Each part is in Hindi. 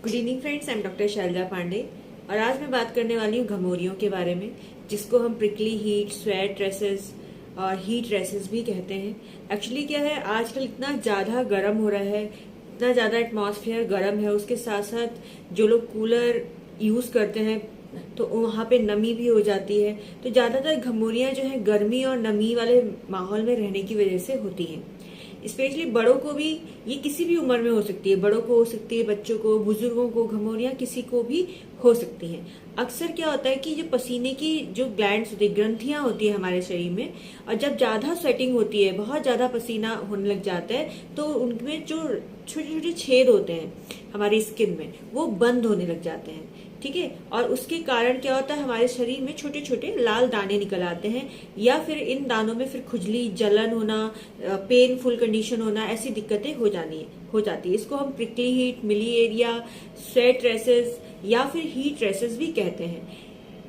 Good evening friends, I am doctor Shailaja Pandey और आज मैं बात करने वाली हूँ घमौरियों के बारे में, जिसको हम प्रिकली हीट, स्वेट रेसेस और हीट रेसेस भी कहते हैं। एक्चुअली क्या है, आजकल इतना ज़्यादा गर्म हो रहा है, इतना ज़्यादा एटमॉस्फेयर गर्म है, उसके साथ साथ जो लोग कूलर यूज़ करते हैं तो वहाँ पे नमी भी हो जाती है। तो ज़्यादातर घमौरियाँ जो है गर्मी और नमी वाले माहौल में रहने की वजह से होती हैं। स्पेशली बड़ों को भी, ये किसी भी उम्र में हो सकती है, बड़ों को हो सकती है, बच्चों को, बुजुर्गों को घमौरियाँ किसी को भी हो सकती हैं। अक्सर क्या होता है कि जो पसीने की जो ग्लैंड्स होती है, ग्रंथियां होती है हमारे शरीर में, और जब ज्यादा स्वेटिंग होती है, बहुत ज्यादा पसीना होने लग जाता है, तो उनमें जो छोटे छोटे छेद होते हैं हमारी स्किन में, वो बंद होने लग जाते हैं। ठीक है, और उसके कारण क्या होता है, हमारे शरीर में छोटे छोटे लाल दाने निकल आते हैं, या फिर इन दानों में फिर खुजली, जलन होना, पेनफुल कंडीशन होना, ऐसी दिक्कतें हो जाती है। इसको हम प्रिकली हीट, मिली एरिया, स्वेट रेसेस या फिर हीट रेसेस भी कहते हैं।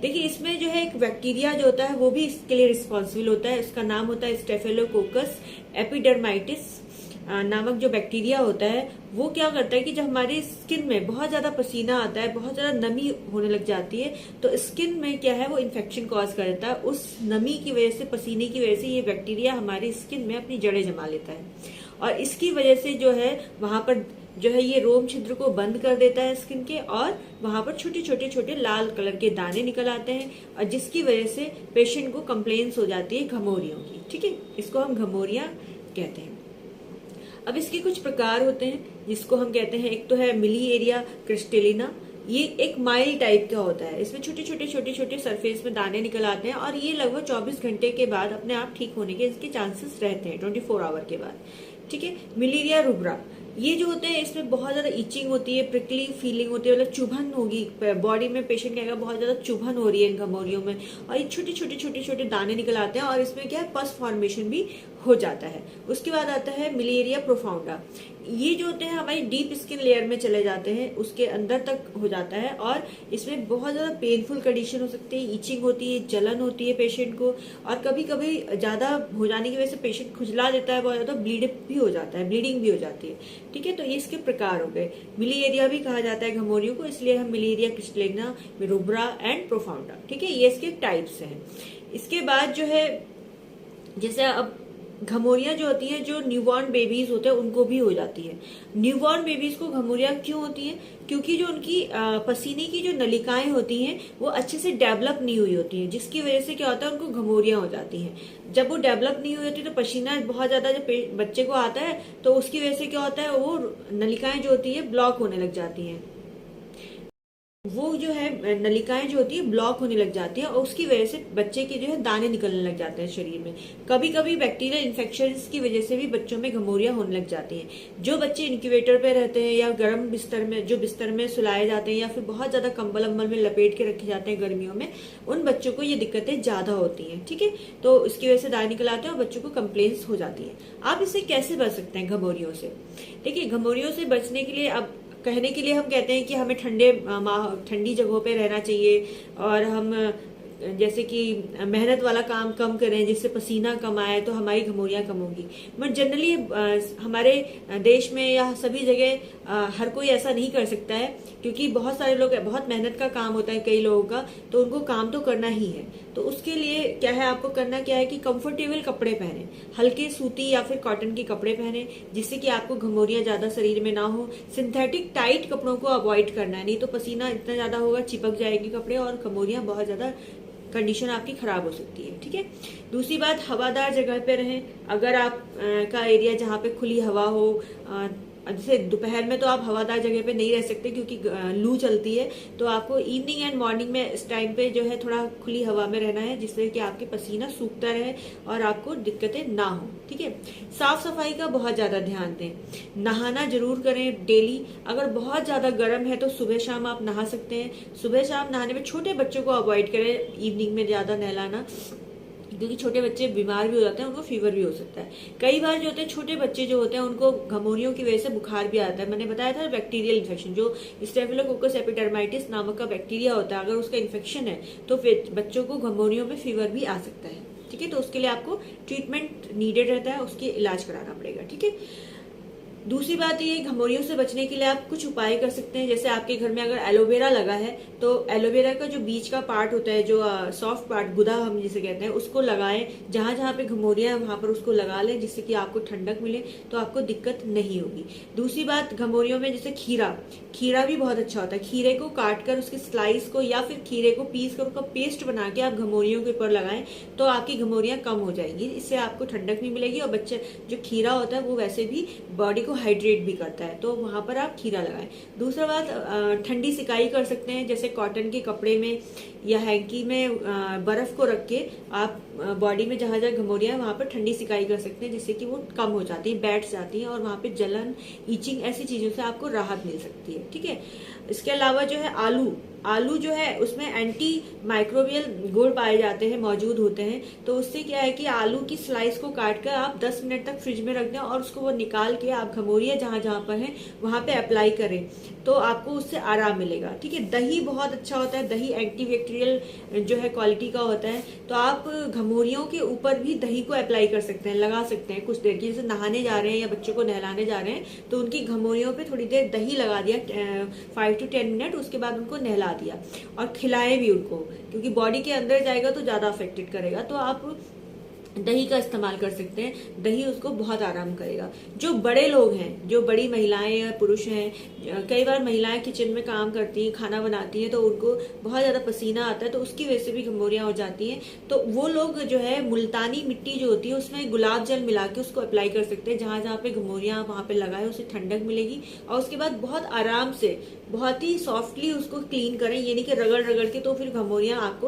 देखिए, इसमें जो है एक बैक्टीरिया जो होता है वो भी इसके लिए रिस्पॉन्सिबल होता है। इसका नाम होता है स्टेफिलोकोकस एपिडर्माइटिस नामक जो बैक्टीरिया होता है। वो क्या करता है कि जब हमारी स्किन में बहुत ज्यादा पसीना आता है, बहुत ज्यादा नमी होने लग जाती है, तो स्किन में क्या है, वो इन्फेक्शन कॉज कर देता है। उस नमी की वजह से, पसीने की वजह से ये बैक्टीरिया हमारी स्किन में अपनी जड़ें जमा लेता है, और इसकी वजह से जो है वहां पर जो है ये रोम छिद्र को बंद कर देता है स्किन के, और वहां पर छोटे छोटे छोटे लाल कलर के दाने निकल आते हैं, और जिसकी वजह से पेशेंट को कंप्लेंट्स हो जाती है घमौरियों की। ठीक है, इसको हम घमौरियां कहते हैं। अब इसके कुछ प्रकार होते हैं जिसको हम कहते हैं, एक तो है मिली एरिया क्रिस्टेलिना। ये एक माइल्ड टाइप का होता है, इसमें छोटे छोटे सरफेस में दाने निकल आते हैं, और ये लगभग 24 घंटे के बाद अपने आप ठीक होने के इसके चांसेस रहते हैं, 24 आवर के बाद। ठीक है, मिलीरिया रुब्रा, ये जो होते हैं इसमें बहुत ज्यादा इचिंग होती है, प्रिकली फीलिंग होती है, मतलब चुभन होगी बॉडी में, पेशेंट कहेगा बहुत ज्यादा चुभन हो रही है इन घमौरियों में, और ये छोटे छोटे दाने निकल आते हैं, और इसमें क्या है, पस फॉर्मेशन भी हो जाता है। उसके बाद आता है मिलेरिया प्रोफाउंडा। ये जो होते हैं हमारी डीप स्किन लेयर में चले जाते हैं, उसके अंदर तक हो जाता है, और इसमें बहुत ज्यादा पेनफुल कंडीशन हो सकती है, इचिंग होती है, जलन होती है पेशेंट को, और कभी कभी ज्यादा हो जाने की वजह से पेशेंट खुजला देता है, बहुत ज्यादा ब्लीडिंग भी हो जाती है। ठीक है, तो ये इसके प्रकार हो गए। मिली एरिया भी कहा जाता है घमौरियों को, इसलिए हम मिलेरिया क्रिस्टेलिना, रुब्रा एंड प्रोफाउंडा। ठीक है, ये इसके टाइप्स हैं। इसके बाद जो है, जैसे अब घमौरियां जो होती हैं, जो न्यूबॉर्न बेबीज होते हैं उनको भी हो जाती है। न्यूबॉर्न बेबीज को घमौरियां क्यों होती हैं? क्योंकि जो उनकी पसीने की जो नलिकाएं होती हैं वो अच्छे से डेवलप नहीं हुई होती हैं, जिसकी वजह से क्या होता है, उनको घमौरियां हो जाती हैं। जब वो डेवलप नहीं हुई होती तो पसीना बहुत ज्यादा जब बच्चे को आता है, तो उसकी वजह से क्या होता है, वो नलिकाएं जो होती है ब्लॉक होने लग जाती हैं, वो जो है नलिकाएं जो होती है ब्लॉक होने लग जाती है, और उसकी वजह से बच्चे के जो है दाने निकलने लग जाते हैं शरीर में। कभी कभी बैक्टीरियल इन्फेक्शन की वजह से भी बच्चों में घमौरियां होने लग जाती हैं। जो बच्चे इंक्यूबेटर पे रहते हैं, या गर्म बिस्तर में, जो बिस्तर में सुलाए जाते हैं, या फिर बहुत ज्यादा कंबल अम्बल में लपेट के रखे जाते हैं गर्मियों में, उन बच्चों को ये दिक्कतें ज्यादा होती हैं। ठीक है, तो इसकी वजह से दाने निकल आते हैं और बच्चों को कंप्लेंट्स हो जाती है। आप इससे कैसे बच सकते हैं घमौरियों से? देखिए, घमौरियों से बचने के लिए, अब कहने के लिए हम कहते हैं कि हमें ठंडी जगहों पे रहना चाहिए, और हम जैसे कि मेहनत वाला काम कम करें, जिससे पसीना कम आए, तो हमारी घमौरियां कम होंगी। बट जनरली हमारे देश में या सभी जगह हर कोई ऐसा नहीं कर सकता है, क्योंकि बहुत सारे लोग, बहुत मेहनत का काम होता है कई लोगों का, तो उनको काम तो करना ही है। तो उसके लिए क्या है, आपको करना क्या है कि कंफर्टेबल कपड़े पहने, हल्के सूती या फिर कॉटन के कपड़े पहने, जिससे कि आपको घमौरियां ज्यादा शरीर में ना हो। सिंथेटिक टाइट कपड़ों को अवॉइड करना है, नहीं तो पसीना इतना ज्यादा होगा, चिपक जाएगी कपड़े, और घमौरियां बहुत ज्यादा कंडीशन आपकी खराब हो सकती है। ठीक है, दूसरी बात, हवादार जगह पे रहें। अगर आप का एरिया जहाँ पे खुली हवा हो, जैसे दोपहर में तो आप हवादार जगह पे नहीं रह सकते क्योंकि लू चलती है, तो आपको इवनिंग एंड मॉर्निंग में इस टाइम पे जो है थोड़ा खुली हवा में रहना है, जिससे कि आपके पसीना सूखता रहे और आपको दिक्कतें ना हो। ठीक है, साफ सफाई का बहुत ज्यादा ध्यान दें। नहाना जरूर करें डेली। अगर बहुत ज्यादा गर्म है तो सुबह शाम आप नहा सकते हैं। सुबह शाम नहाने में छोटे बच्चों को अवॉइड करें, इवनिंग में ज्यादा नहलाना, क्योंकि छोटे बच्चे बीमार भी हो जाते हैं, उनको फीवर भी हो सकता है। कई बार जो होते हैं छोटे बच्चे जो होते हैं उनको घमौरियों की वजह से बुखार भी आता है। मैंने बताया था बैक्टीरियल इन्फेक्शन, जो स्टेफिलोकोकस एपिडर्माइटिस नामक का बैक्टीरिया होता है, अगर उसका इन्फेक्शन है तो फिर बच्चों को घमौरियों में फीवर भी आ सकता है। ठीक है, तो उसके लिए आपको ट्रीटमेंट नीडेड रहता है, उसके इलाज कराना पड़ेगा। ठीक है, दूसरी बात ये, घमौरियों से बचने के लिए आप कुछ उपाय कर सकते हैं। जैसे आपके घर में अगर एलोवेरा लगा है तो एलोवेरा का जो बीच का पार्ट होता है, जो सॉफ्ट पार्ट, गुदा हम जिसे कहते हैं, उसको लगाएं। जहां जहां पे घमौरियां है वहां पर उसको लगा लें, जिससे कि आपको ठंडक मिले, तो आपको दिक्कत नहीं होगी। दूसरी बात, घमौरियों में जैसे खीरा भी बहुत अच्छा होता है। खीरे को काट कर उसकी स्लाइस को या फिर खीरे को पीस कर उसका पेस्ट बना के आप घमौरियों के ऊपर लगाएं, तो आपकी घमौरियां कम हो जाएंगी। इससे आपको ठंडक भी मिलेगी और बच्चे, जो खीरा होता है वो वैसे भी बॉडी को हाइड्रेट भी करता है, तो वहां पर आप खीरा लगाएं। दूसरा बात, ठंडी सिकाई कर सकते हैं। जैसे कॉटन के कपड़े में या हैंकी में बर्फ को रख के आप बॉडी में जहां जहां घमौरियां है वहां पर ठंडी सिकाई कर सकते हैं, जिससे कि वो कम हो जाती है, बैठ जाती है और वहां पे जलन, ईचिंग, ऐसी चीजों से आपको राहत मिल सकती है। ठीक है। इसके अलावा जो है आलू जो है उसमें एंटी माइक्रोबियल गुण पाए जाते हैं, मौजूद होते हैं। तो उससे क्या है कि आलू की स्लाइस को काट कर आप 10 मिनट तक फ्रिज में रख दें और उसको वो निकाल के आप घमौरियां जहां जहां पर हैं वहां पे अप्लाई करें, तो आपको उससे आराम मिलेगा। ठीक है। दही बहुत अच्छा होता है, दही एंटीबैक्टीरियल जो है क्वालिटी का होता है, तो आप घमौरियों के ऊपर भी दही को अप्लाई कर सकते हैं, लगा सकते हैं कुछ देर की। जैसे नहाने जा रहे हैं या बच्चों को नहलाने जा रहे हैं तो उनकी घमौरियों पे थोड़ी देर दही लगा दिया, 5 to 10 मिनट, उसके बाद उनको नहला दिया और खिलाएं भी उनको, क्योंकि बॉडी के अंदर जाएगा तो ज्यादा अफेक्टेड करेगा। तो आप दही का इस्तेमाल कर सकते हैं, दही उसको बहुत आराम करेगा। जो बड़े लोग हैं, जो बड़ी महिलाएं या पुरुष हैं, कई बार महिलाएं किचन में काम करती हैं, खाना बनाती हैं, तो उनको बहुत ज्यादा पसीना आता है, तो उसकी वजह से भी घमौरियां हो जाती हैं। तो वो लोग जो है मुल्तानी मिट्टी जो होती है उसमें गुलाब जल मिला के उसको अप्लाई कर सकते हैं, जहां जहां पे घमौरियां वहां पे लगाए, उससे ठंडक मिलेगी। और उसके बाद बहुत आराम से, बहुत ही सॉफ्टली उसको क्लीन करें, ये नहीं कि रगड़ रगड़ के, तो फिर घमौरियां आपको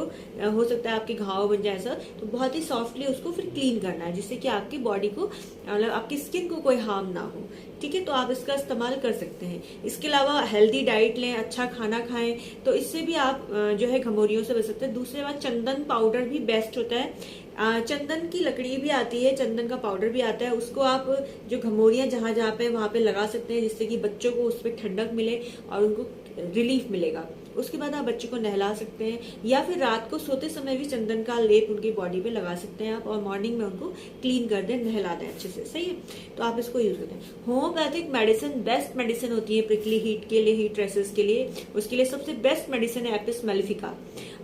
हो सकता है आपके घाव बन जाए ऐसा। तो बहुत ही सॉफ्टली उसको फिर क्लीन करना है, जिससे कि आपकी बॉडी को, मतलब आपकी स्किन को कोई हार्म ना हो। ठीक है। तो आप इसका इस्तेमाल कर सकते हैं। इसके अलावा हेल्दी डाइट लें, अच्छा खाना खाएं, तो इससे भी आप जो है घमौरियों से बच सकते हैं। दूसरी बात, चंदन पाउडर भी बेस्ट होता है। चंदन की लकड़ी भी आती है, चंदन का पाउडर भी आता है, उसको आप जो घमौरियां जहां जहां पे वहां पे लगा सकते हैं, जिससे कि बच्चों को उस पर ठंडक मिले और उनको रिलीफ मिलेगा। उसके बाद आप बच्चे को नहला सकते हैं, या फिर रात को सोते समय भी चंदन का लेप उनकी बॉडी पे लगा सकते हैं आप, और मॉर्निंग में उनको क्लीन कर दें, नहला दें अच्छे से। सही है। तो आप इसको यूज करते हैं। होम्योपैथिक मेडिसिन बेस्ट मेडिसिन होती है प्रिकली हीट के लिए, हीट रेसेस के लिए। उसके लिए सबसे बेस्ट मेडिसिन है एपिस मेलिफिका।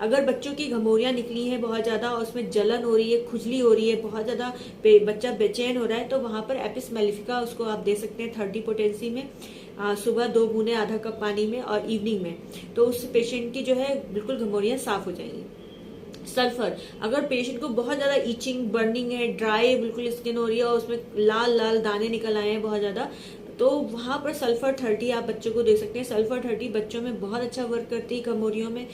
अगर बच्चों की घमौरियां निकली हैं बहुत ज्यादा और उसमें जलन हो रही है, खुजली हो रही है, बहुत ज्यादा बच्चा बेचैन हो रहा है, तो वहां पर एपिस मेलिफिका उसको आप दे सकते हैं 30 पोटेंसी में, सुबह 2 बूंदे आधा कप पानी में और इवनिंग में। तो उस पेशेंट की जो है बिल्कुल घमौरियां साफ हो जाएंगी। सल्फर, अगर पेशेंट को बहुत ज्यादा ईचिंग, बर्निंग है, ड्राई बिल्कुल स्किन हो रही है और उसमें लाल लाल दाने निकल आए हैं बहुत ज्यादा, तो वहां पर सल्फर 30 आप बच्चों को दे सकते हैं। सल्फर 30 बच्चों में बहुत अच्छा वर्क करती है, घमौरियों में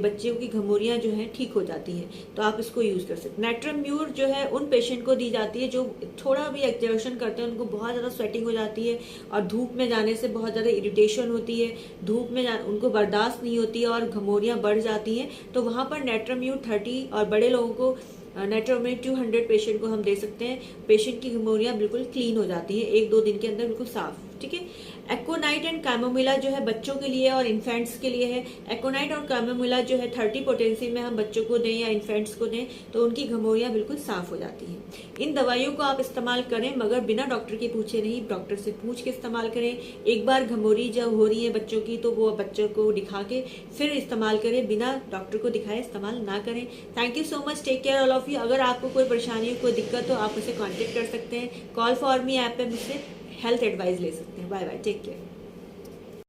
बच्चों की घमौरियां जो हैं ठीक हो जाती हैं, तो आप इसको यूज कर सकते हैं। नाइट्रम म्यूर जो है उन पेशेंट को दी जाती है जो थोड़ा भी एक्सर्शन करते हैं, उनको बहुत ज्यादा स्वेटिंग हो जाती है और धूप में जाने से बहुत ज्यादा इरिटेशन होती है, धूप में उनको बर्दाश्त नहीं होती है और घमौरियां बढ़ जाती हैं, तो वहां पर नाइट्रम म्यूर 30 और बड़े लोगों को नाइट्रोमेट 200 पेशेंट को हम दे सकते हैं। पेशेंट की घमौरियां बिल्कुल क्लीन हो जाती है 1-2 दिन के अंदर, बिल्कुल साफ। ठीक है। एक्ोनाइट एंड कैमोमिला जो है बच्चों के लिए और इन्फेंट्स के लिए है। एक्ोनाइट और कैमोमिला जो है 30 पोटेंसी में हम बच्चों को दें या इन्फेंट्स को दें, तो उनकी घमौरियां बिल्कुल साफ हो जाती हैं। इन दवाइयों को आप इस्तेमाल करें, मगर बिना डॉक्टर के पूछे नहीं, डॉक्टर से पूछ के इस्तेमाल करें। एक बार घमौरी जब हो रही है बच्चों की, तो वो बच्चों को दिखा के फिर इस्तेमाल करें, बिना डॉक्टर को दिखाए इस्तेमाल ना करें। Thank you so much, take care all of you. अगर आपको कोई परेशानी, कोई दिक्कत हो, आप मुझसे कॉन्टेक्ट कर सकते हैं। कॉल फॉर मी ऐप पे मुझसे हेल्थ एडवाइस ले सकते हैं। Bye bye, take care.